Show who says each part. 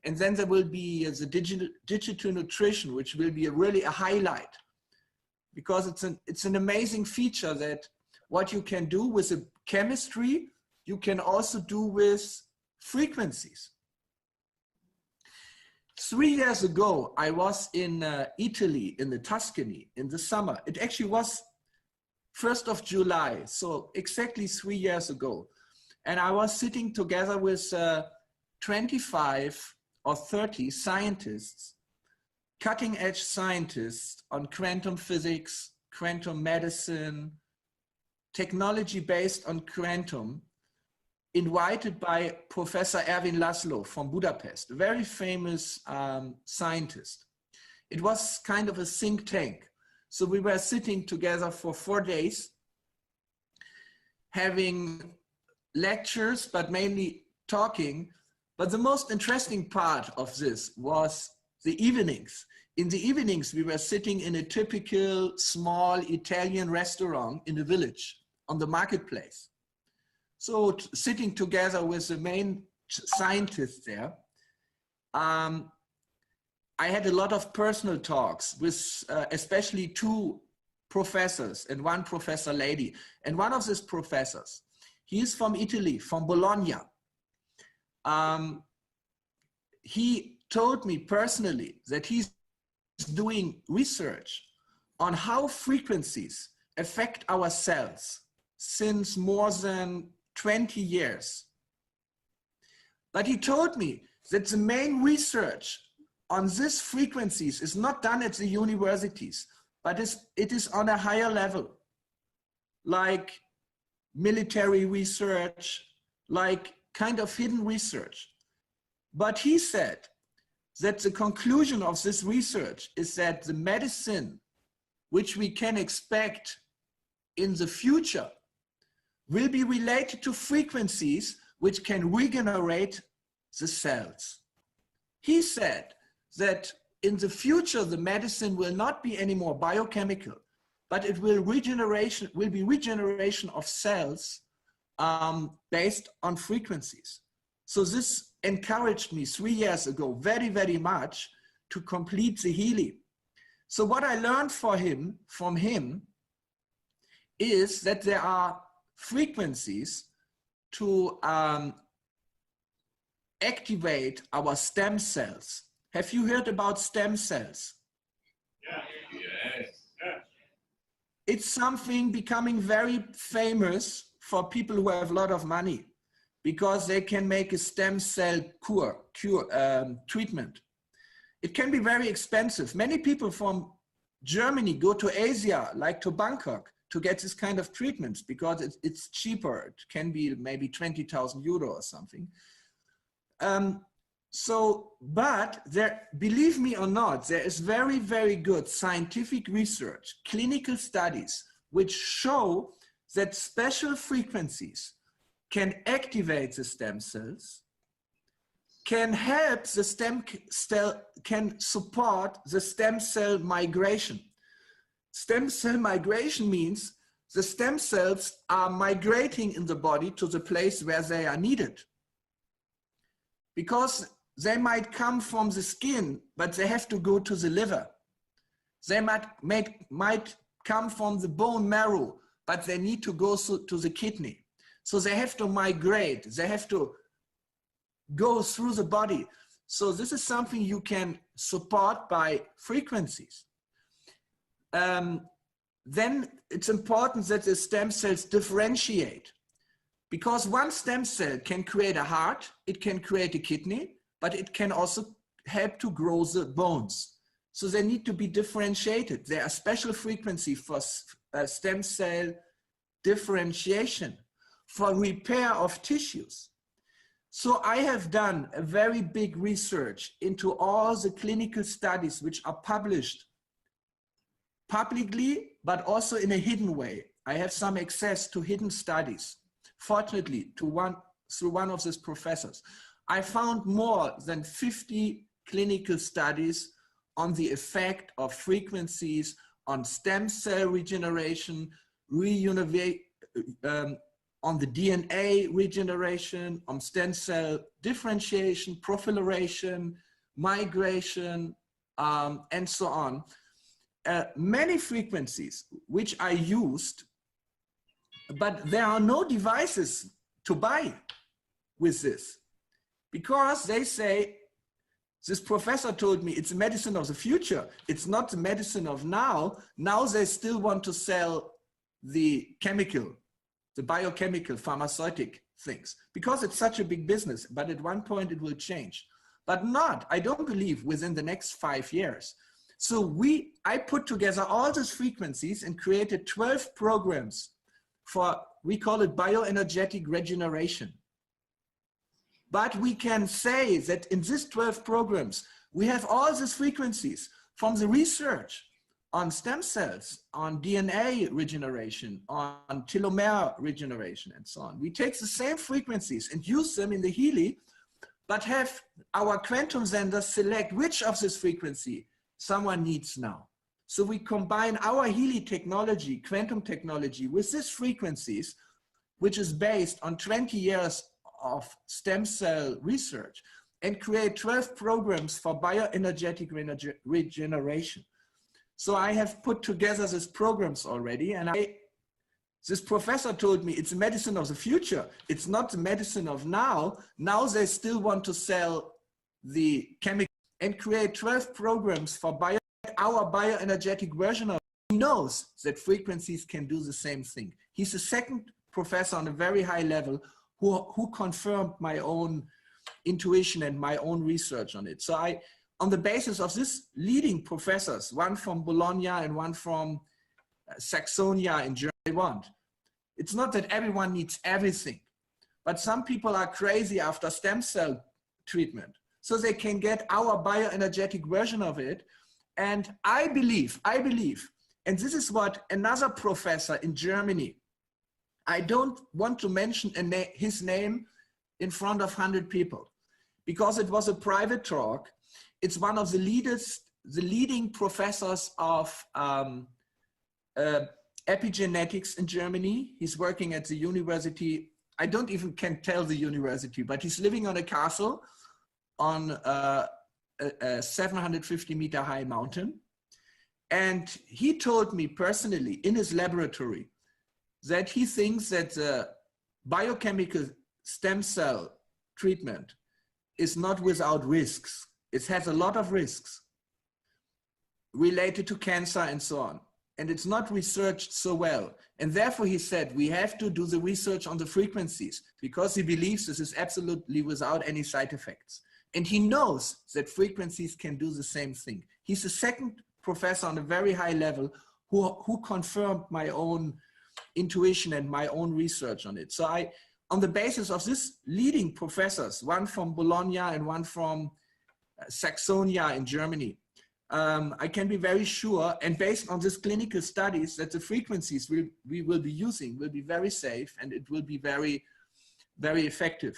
Speaker 1: And then there will be the digital nutrition, which will be really a highlight, because it's an amazing feature that what you can do with the chemistry, you can also do with frequencies. 3 years ago, I was in Italy, in the Tuscany, in the summer. It actually was 1st of July, so exactly 3 years ago. And I was sitting together with 25 or 30 scientists, cutting edge scientists on quantum physics, quantum medicine, technology based on quantum, invited by Professor Erwin Laszlo from Budapest, a very famous scientist. It was kind of a think tank. So we were sitting together for 4 days, having lectures, but mainly talking. But the most interesting part of this was the evenings. In the evenings, we were sitting in a typical small Italian restaurant in a village on the marketplace. So sitting together with the main scientists there, I had a lot of personal talks with especially 2 professors and 1 professor lady. And one of these professors, he is from Italy, from Bologna. He told me personally that he's doing research on how frequencies affect our cells since more than 20 years. But he told me that the main research on these frequencies is not done at the universities, but it is on a higher level, like military research, like kind of hidden research. But he said that the conclusion of this research is that the medicine which we can expect in the future will be related to frequencies which can regenerate the cells. He said that in the future, the medicine will not be anymore biochemical, but it will be regeneration of cells based on frequencies. So this encouraged me 3 years ago very, very much to complete the Healy. So what I learned from him is that there are frequencies to activate our stem cells. Have you heard about stem cells?
Speaker 2: Yeah. Yes. Yeah.
Speaker 1: It's something becoming very famous for people who have a lot of money, because they can make a stem cell treatment. It can be very expensive. Many people from Germany go to Asia, like to Bangkok, to get this kind of treatments because it's cheaper. It can be maybe 20,000 euro or something. But there, believe me or not, there is very, very good scientific research, clinical studies, which show that special frequencies can activate the stem cells, can help the stem cell, can support the stem cell migration. Stem cell migration means the stem cells are migrating in the body to the place where they are needed. Because they might come from the skin, but they have to go to the liver. They might come from the bone marrow, but they need to go to the kidney. So they have to migrate. They have to go through the body. So this is something you can support by frequencies. Then it's important that the stem cells differentiate, because one stem cell can create a heart, it can create a kidney, but it can also help to grow the bones. So they need to be differentiated. There are special frequencies for stem cell differentiation, for repair of tissues. So I have done a very big research into all the clinical studies which are published publicly, but also in a hidden way. I have some access to hidden studies, fortunately, through one of these professors. I found more than 50 clinical studies on the effect of frequencies on stem cell regeneration, on the DNA regeneration, on stem cell differentiation, proliferation, migration, and so on. Many frequencies which I used, but there are no devices to buy with this, because they say, this professor told me it's a medicine of the future. It's not the medicine of now. Now they still want to sell the chemical, the biochemical, pharmaceutic things, because it's such a big business, but at one point it will change. But not, I don't believe, within the next 5 years. So I put together all these frequencies and created 12 programs for, we call it bioenergetic regeneration. But we can say that in these 12 programs, we have all these frequencies from the research on stem cells, on DNA regeneration, on telomere regeneration, and so on. We take the same frequencies and use them in the Healy, but have our quantum senders select which of this frequency someone needs now. So we combine our Healy technology, quantum technology, with these frequencies, which is based on 20 years of stem cell research, and create 12 programs for bioenergetic regeneration. So I have put together these programs already, and this professor told me it's a medicine of the future. It's not the medicine of now. Now they still want to sell the chemical and create 12 programs for our bioenergetic version of it. He knows that frequencies can do the same thing. He's the second professor on a very high level who confirmed my own intuition and my own research on it. So on the basis of this leading professors, one from Bologna and one from Saxonia in Germany, it's not that everyone needs everything, but some people are crazy after stem cell treatment. So they can get our bioenergetic version of it. And I believe, and this is what another professor in Germany, I don't want to mention his name in front of 100 people, because it was a private talk. It's one of the leading professors of epigenetics in Germany. He's working at the university. I don't even can tell the university, but he's living on a castle on a 750-meter high mountain. And he told me personally in his laboratory that he thinks that the biochemical stem cell treatment is not without risks. It has a lot of risks related to cancer and so on. And it's not researched so well. And therefore he said, we have to do the research on the frequencies, because he believes this is absolutely without any side effects. And he knows that frequencies can do the same thing. He's the second professor on a very high level who confirmed my own intuition and my own research on it. So on the basis of this leading professors, one from Bologna and one from Saxonia in Germany, I can be very sure, and based on this clinical studies, that the frequencies we will be using will be very safe, and it will be very, very effective.